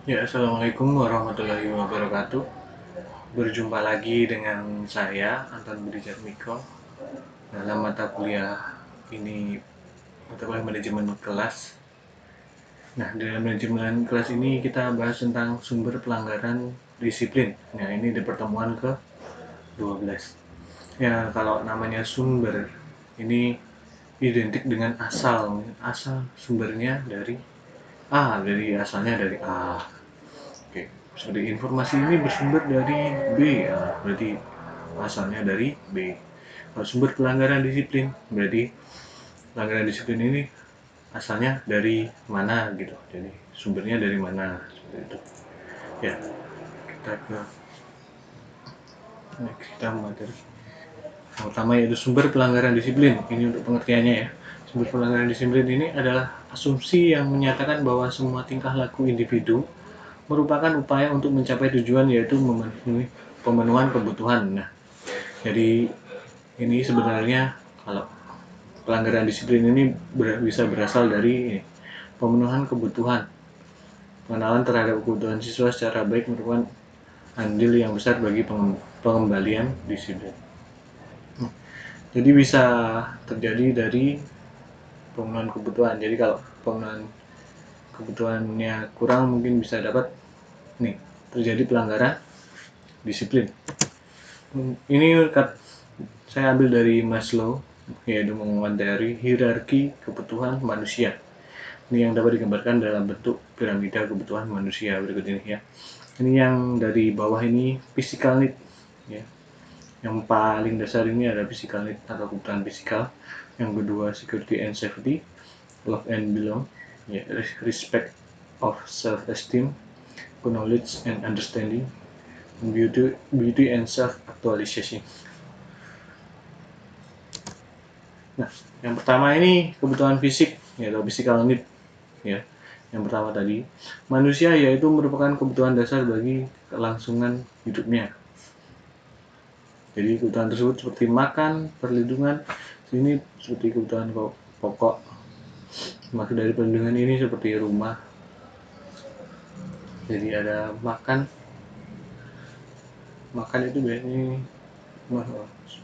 Ya, Assalamualaikum warahmatullahi wabarakatuh. Berjumpa lagi dengan saya, Anton Budi Jatmiko, dalam mata kuliah ini, mata kuliah manajemen kelas. Nah, dalam manajemen kelas ini kita bahas tentang sumber pelanggaran disiplin. Nah, ini di pertemuan ke-12. Ya, kalau namanya sumber, ini identik dengan asal. Asal sumbernya dari A, dari asalnya dari A. Oke, seperti informasi ini bersumber dari B, ya, berarti asalnya dari B. Kalau sumber pelanggaran disiplin, berarti pelanggaran disiplin ini asalnya dari mana gitu. Jadi sumbernya dari mana seperti itu. Ya, kita ke next, kita materi. Yang pertama yaitu sumber pelanggaran disiplin. Ini untuk pengertiannya ya. Sumber pelanggaran disiplin ini adalah asumsi yang menyatakan bahwa semua tingkah laku individu merupakan upaya untuk mencapai tujuan, yaitu memenuhi pemenuhan kebutuhan. Nah, jadi ini sebenarnya kalau pelanggaran disiplin ini bisa berasal dari pemenuhan kebutuhan. Pengenalan terhadap kebutuhan siswa secara baik merupakan andil yang besar bagi pengembalian disiplin. Jadi bisa terjadi dari pemenuhan kebutuhan. Jadi kalau pemenuhan kebutuhannya kurang, mungkin bisa dapat nih terjadi pelanggaran disiplin. Ini saya ambil dari Maslow, yaitu menguat dari hierarki kebutuhan manusia. Ini yang dapat digambarkan dalam bentuk piramida kebutuhan manusia berikut ini ya. Ini yang dari bawah ini physical need ya. Yang paling dasar ini ada physical need atau kebutuhan fisikal. Yang kedua security and safety, love and belong, ya, respect of self esteem, knowledge and understanding, beauty and self actualization. Nah, yang pertama ini kebutuhan fisik, yaitu physical need, ya. Yang pertama tadi, manusia yaitu merupakan kebutuhan dasar bagi kelangsungan hidupnya. Jadi kebutuhan tersebut seperti makan, perlindungan, ini seperti kebutuhan pokok. Maksud dari perlindungan ini seperti rumah. Jadi ada makan, makan itu biasanya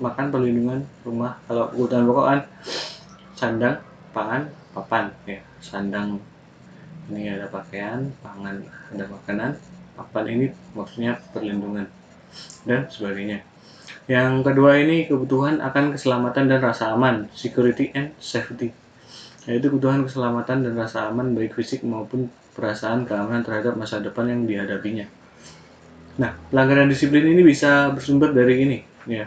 makan, perlindungan, rumah. Kalau kebutuhan pokok kan sandang, pangan, papan, ya. Sandang ini ada pakaian, pangan ada makanan, papan ini maksudnya perlindungan dan sebagainya. Yang kedua ini kebutuhan akan keselamatan dan rasa aman, security and safety, yaitu kebutuhan keselamatan dan rasa aman baik fisik maupun perasaan keamanan terhadap masa depan yang dihadapinya. Nah, pelanggaran disiplin ini bisa bersumber dari ini, ya.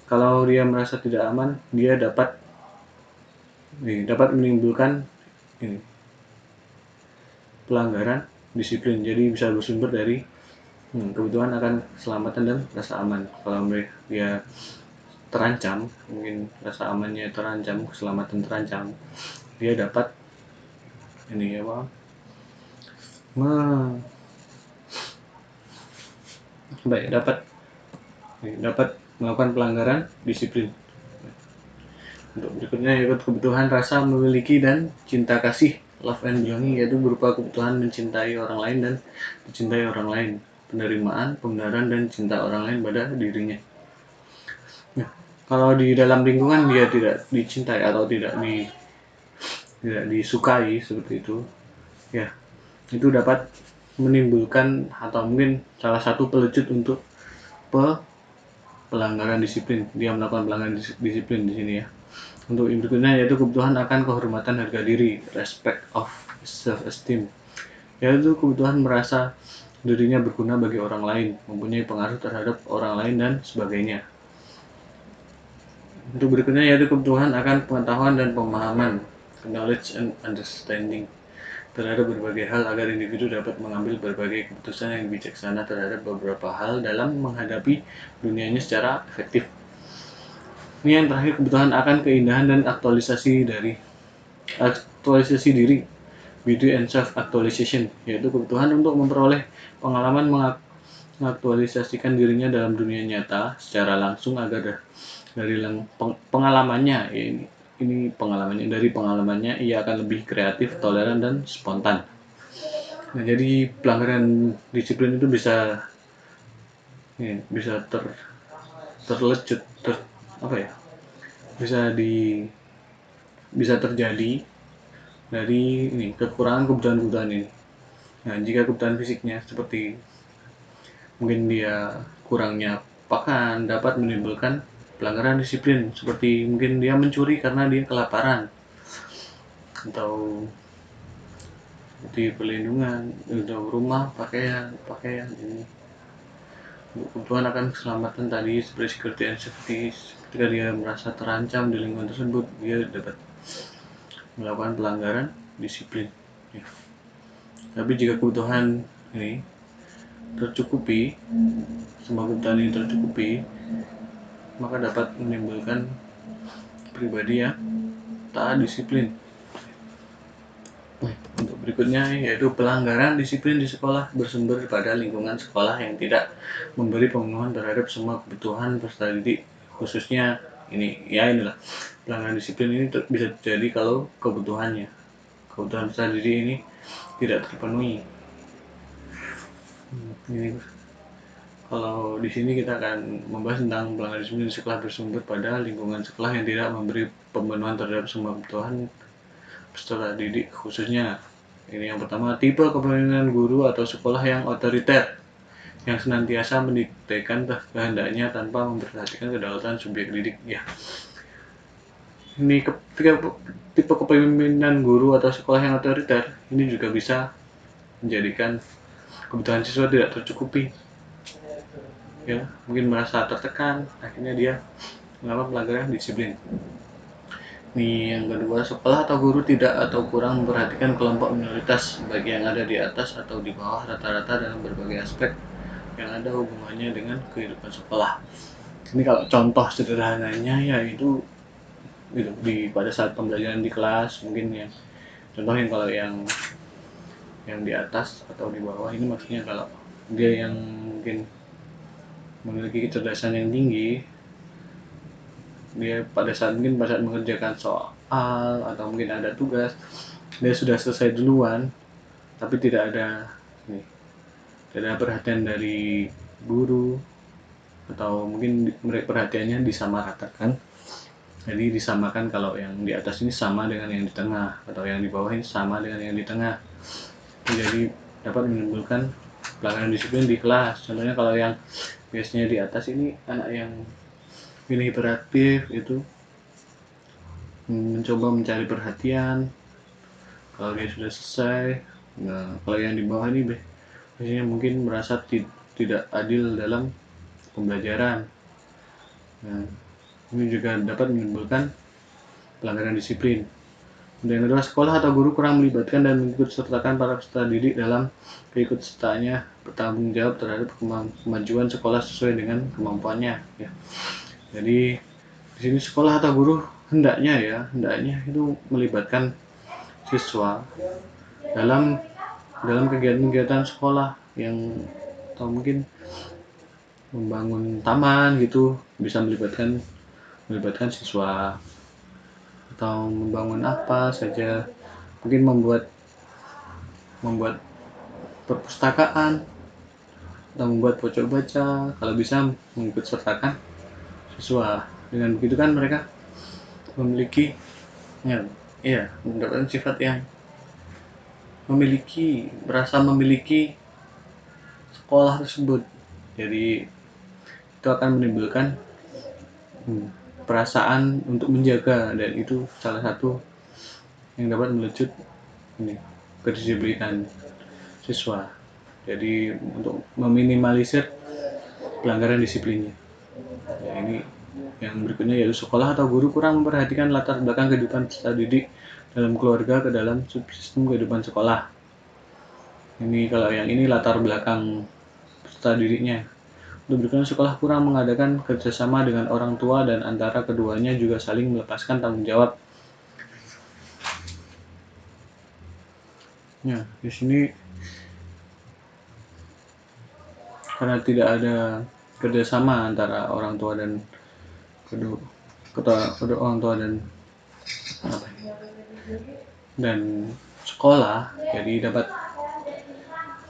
Kalau dia merasa tidak aman, dia dapat menimbulkan ini, pelanggaran disiplin. Jadi bisa bersumber dari kebutuhan akan keselamatan dan rasa aman. Kalau dia terancam, mungkin rasa amannya terancam, keselamatan terancam, dia dapat ini apa? Dapat melakukan pelanggaran disiplin. Untuk berikutnya yaitu kebutuhan rasa memiliki dan cinta kasih, love and belonging, yaitu berupa kebutuhan mencintai orang lain dan dicintai orang lain, penerimaan, pembenaran dan cinta orang lain pada dirinya. Nah, kalau di dalam lingkungan dia tidak dicintai atau tidak disukai seperti itu, ya, itu dapat menimbulkan atau mungkin salah satu pelecut untuk pelanggaran disiplin. Dia melakukan pelanggaran disiplin di sini ya. Untuk berikutnya yaitu kebutuhan akan kehormatan harga diri, respect of self esteem, yaitu kebutuhan merasa dirinya berguna bagi orang lain, mempunyai pengaruh terhadap orang lain dan sebagainya. Untuk berikutnya yaitu kebutuhan akan pengetahuan dan pemahaman, knowledge and understanding, terhadap berbagai hal agar individu dapat mengambil berbagai keputusan yang bijaksana terhadap beberapa hal dalam menghadapi dunianya secara efektif. Ini yang terakhir kebutuhan akan keindahan dan aktualisasi diri, beauty and self actualization, yaitu kebutuhan untuk memperoleh pengalaman mengaktualisasikan dirinya dalam dunia nyata secara langsung agar dari pengalamannya ya, ini pengalamannya, dari pengalamannya ia akan lebih kreatif, toleran dan spontan. Nah, jadi pelanggaran disiplin itu bisa bisa terlecut apa ya? Bisa bisa terjadi dari ini kekurangan kebutuhan-kebutuhan ini. Nah, jika kebutuhan fisiknya seperti mungkin dia kurangnya pakan dapat menimbulkan pelanggaran disiplin, seperti mungkin dia mencuri karena dia kelaparan, atau di perlindungan untuk rumah, pakaian ini untuk kebutuhan akan keselamatan tadi seperti security and safety. Ketika dia merasa terancam di lingkungan tersebut, dia dapat melakukan pelanggaran disiplin ya. Tapi jika kebutuhan ini tercukupi, semua kebutuhan ini tercukupi, maka dapat menimbulkan pribadi yang taat disiplin. Untuk berikutnya yaitu pelanggaran disiplin di sekolah bersumber pada lingkungan sekolah yang tidak memberi pemenuhan terhadap semua kebutuhan peserta didik, khususnya inilah pelanggaran disiplin ini bisa terjadi kalau kebutuhan peserta didik ini tidak terpenuhi. Ini kalau di sini kita akan membahas tentang pelanggaran disiplin di sekolah bersumber pada lingkungan sekolah yang tidak memberi pemenuhan terhadap semua kebutuhan peserta didik, khususnya ini yang pertama, tipe kepemimpinan guru atau sekolah yang otoriter, yang senantiasa mendiktekan kehendaknya tanpa memperhatikan kedaulatan subjek didik ya. Ini tipe kepemimpinan guru atau sekolah yang otoriter ini juga bisa menjadikan kebutuhan siswa tidak tercukupi ya, mungkin merasa tertekan, akhirnya dia melakukan pelanggaran disiplin. Ini yang kedua, sekolah atau guru tidak atau kurang memperhatikan kelompok minoritas, baik yang ada di atas atau di bawah rata-rata dalam berbagai aspek yang ada hubungannya dengan kehidupan sekolah. Ini kalau contoh sederhananya yaitu pada saat pembelajaran di kelas, mungkin ya contohnya kalau yang di atas atau di bawah ini, maksudnya kalau dia yang mungkin memiliki kecerdasan yang tinggi, dia pada saat mengerjakan soal atau mungkin ada tugas, dia sudah selesai duluan, tapi tidak ada perhatian dari guru, atau mungkin perhatiannya disamaratakan. Jadi disamakan, kalau yang di atas ini sama dengan yang di tengah, atau yang di bawah ini sama dengan yang di tengah. Jadi dapat menimbulkan pelanggaran disiplin di kelas. Contohnya kalau yang biasanya di atas ini anak yang ini hiperaktif, itu mencoba mencari perhatian kalau dia sudah selesai. Nah, kalau yang di bawah ini biasanya mungkin merasa tidak adil dalam pembelajaran. Nah, ini juga dapat menimbulkan pelanggaran disiplin. Dan kedua, sekolah atau guru kurang melibatkan dan mengikut sertakan para peserta didik dalam keikutsertaannya, bertanggung jawab terhadap kemajuan sekolah sesuai dengan kemampuannya ya. Jadi di sini sekolah atau guru hendaknya itu melibatkan siswa dalam kegiatan-kegiatan sekolah, yang atau mungkin membangun taman gitu, bisa melibatkan siswa, atau membangun apa saja, mungkin membuat perpustakaan atau membuat pojok baca, kalau bisa mengikut sertakan siswa. Dengan begitu kan mereka memiliki mendapatkan sifat yang merasa memiliki sekolah tersebut. Jadi itu akan menimbulkan perasaan untuk menjaga, dan itu salah satu yang dapat melecut kedisiplinan siswa. Jadi untuk meminimalisir pelanggaran disiplinnya ya, ini yang berikutnya yaitu sekolah atau guru kurang memperhatikan latar belakang kehidupan peserta didik dalam keluarga ke dalam subsistem kehidupan sekolah. Ini kalau yang ini latar belakang peserta didiknya. Untuk berikutnya, sekolah kurang mengadakan kerjasama dengan orang tua dan antara keduanya juga saling melepaskan tanggung jawab. Ya, di sini karena tidak ada kerjasama antara orang tua dan kedua orang tua dan sekolah, jadi dapat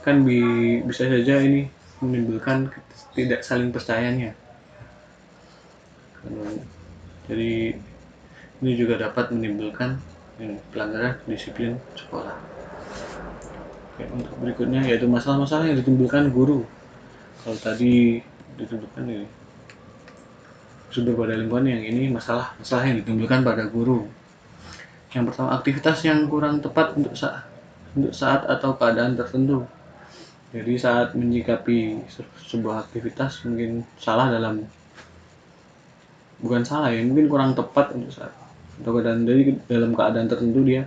kan bisa saja ini menimbulkan tidak saling percayanya. Jadi ini juga dapat menimbulkan pelanggaran disiplin sekolah. Oke, untuk berikutnya yaitu masalah-masalah yang ditimbulkan guru. Kalau tadi ditimbulkan ini sumber pada lingkungan, yang ini masalah yang ditimbulkan pada guru. Yang pertama, aktivitas yang kurang tepat untuk saat atau keadaan tertentu. Jadi saat menyikapi sebuah aktivitas mungkin bukan salah ya, mungkin kurang tepat untuk saat atau keadaan. Jadi dalam keadaan tertentu dia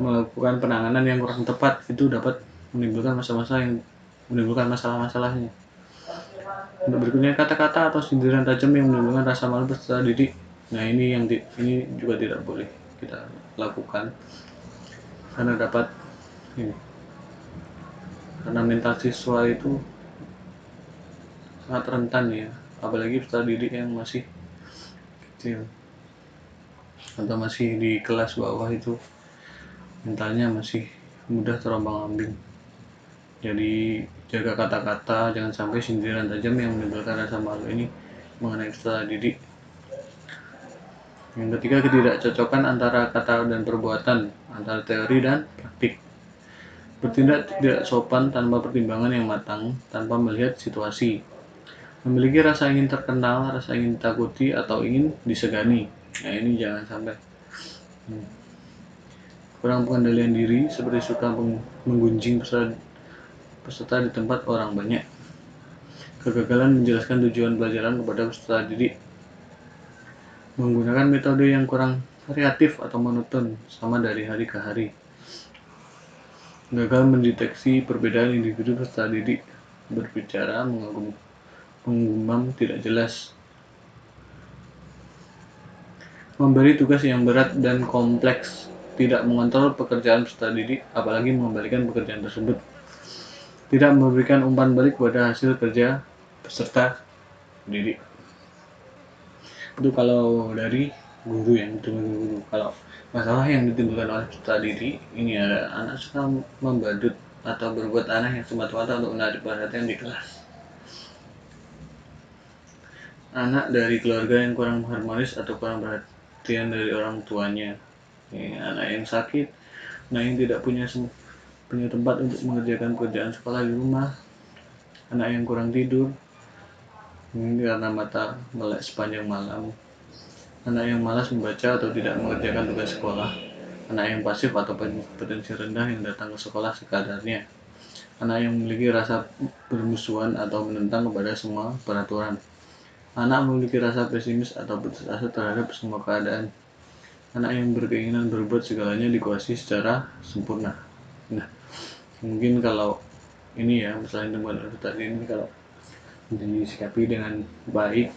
melakukan penanganan yang kurang tepat, itu dapat menimbulkan masalah-masalahnya. Untuk berikutnya, kata-kata atau sindiran tajam yang menimbulkan rasa malu peserta didik. Nah, ini juga tidak boleh kita lakukan karena karena mental siswa itu sangat rentan ya, apalagi peserta didik yang masih kecil atau masih di kelas bawah, itu mentalnya masih mudah terombang-ambing. Jadi jaga kata-kata, jangan sampai sindiran tajam yang menimbulkan rasa malu ini mengenai peserta didik. Yang ketiga, ketidakcocokan antara kata dan perbuatan, antara teori dan praktik. Bertindak tidak sopan tanpa pertimbangan yang matang, tanpa melihat situasi. Memiliki rasa ingin terkenal, rasa ingin ditakuti, atau ingin disegani. Nah, ini jangan sampai. Kurang pengendalian diri, seperti suka menggunjing peserta di tempat orang banyak. Kegagalan menjelaskan tujuan pelajaran kepada peserta didik. Menggunakan metode yang kurang kreatif atau monoton, sama dari hari ke hari. Gagal mendeteksi perbedaan individu peserta didik. Berbicara menggumam tidak jelas. Memberi tugas yang berat dan kompleks. Tidak mengontrol pekerjaan peserta didik, apalagi mengembalikan pekerjaan tersebut. Tidak memberikan umpan balik pada hasil kerja peserta didik. Itu kalau dari guru yang ditimbulkan guru. Kalau masalah yang ditimbulkan oleh peserta didik, ini ada anak suka membadut atau berbuat aneh yang semata-mata untuk menarik perhatian di kelas. Anak dari keluarga yang kurang harmonis atau kurang perhatian dari orang tuanya. Ini anak yang sakit, anak yang tidak punya tempat untuk mengerjakan pekerjaan sekolah di rumah, anak yang kurang tidur, ini karena mata melek sepanjang malam, anak yang malas membaca atau tidak mengerjakan tugas sekolah, anak yang pasif atau potensi rendah yang datang ke sekolah sekadarnya, anak yang memiliki rasa bermusuhan atau menentang kepada semua peraturan, anak memiliki rasa pesimis atau putus asa terhadap semua keadaan, anak yang berkeinginan berbuat segalanya dikuasai secara sempurna. Nah, mungkin kalau ini ya, masalah yang tadi ini kalau disikapi dengan baik,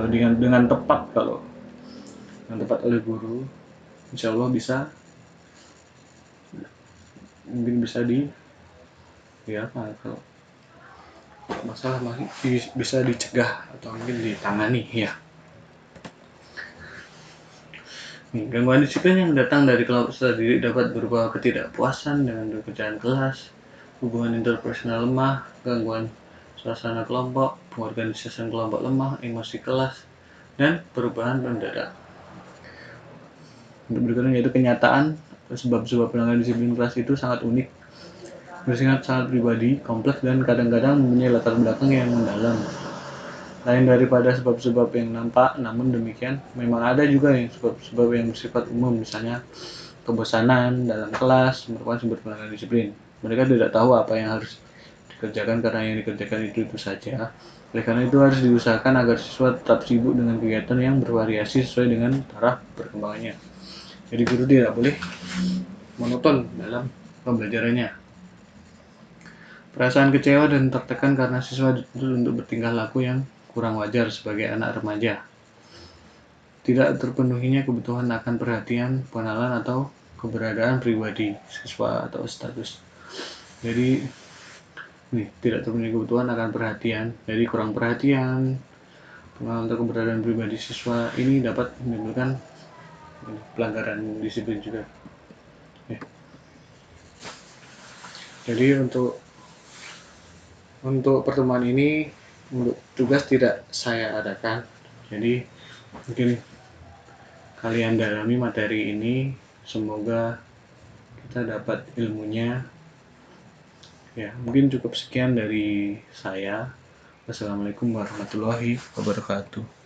dengan tepat, kalau yang tepat oleh guru, insya Allah mungkin bisa kalau masalah bisa dicegah atau mungkin ditangani ya. Gangguan disiplin yang datang dari kelompok peserta didik dapat berupa ketidakpuasan dengan pekerjaan kelas, hubungan interpersonal lemah, gangguan suasana kelompok, pengorganisasian kelompok lemah, emosi kelas, dan perubahan mendadak. Untuk berikutnya yaitu kenyataan sebab-sebab pelanggaran disiplin kelas itu sangat unik, bersifat sangat pribadi, kompleks, dan kadang-kadang mempunyai latar belakang yang mendalam. Lain daripada sebab-sebab yang nampak, namun demikian memang ada juga yang sebab-sebab yang bersifat umum, misalnya kebosanan dalam kelas merupakan sumber pelanggaran disiplin. Mereka tidak tahu apa yang harus dikerjakan karena yang dikerjakan itu saja. Oleh karena itu harus diusahakan agar siswa tetap sibuk dengan kegiatan yang bervariasi sesuai dengan taraf perkembangannya. Jadi guru tidak boleh monoton dalam pembelajarannya. Perasaan kecewa dan tertekan karena siswa dituntut untuk bertingkah laku yang kurang wajar sebagai anak remaja. Tidak terpenuhinya kebutuhan akan perhatian, pengenalan, atau keberadaan pribadi siswa atau status. Jadi tidak terpenuhi kebutuhan akan perhatian, jadi kurang perhatian, pengenalan atau keberadaan pribadi siswa ini dapat menimbulkan pelanggaran disiplin juga. Jadi untuk pertemuan ini, untuk tugas tidak saya adakan. Jadi mungkin kalian dalami materi ini, semoga kita dapat ilmunya. Ya, mungkin cukup sekian dari saya. Wassalamualaikum warahmatullahi wabarakatuh.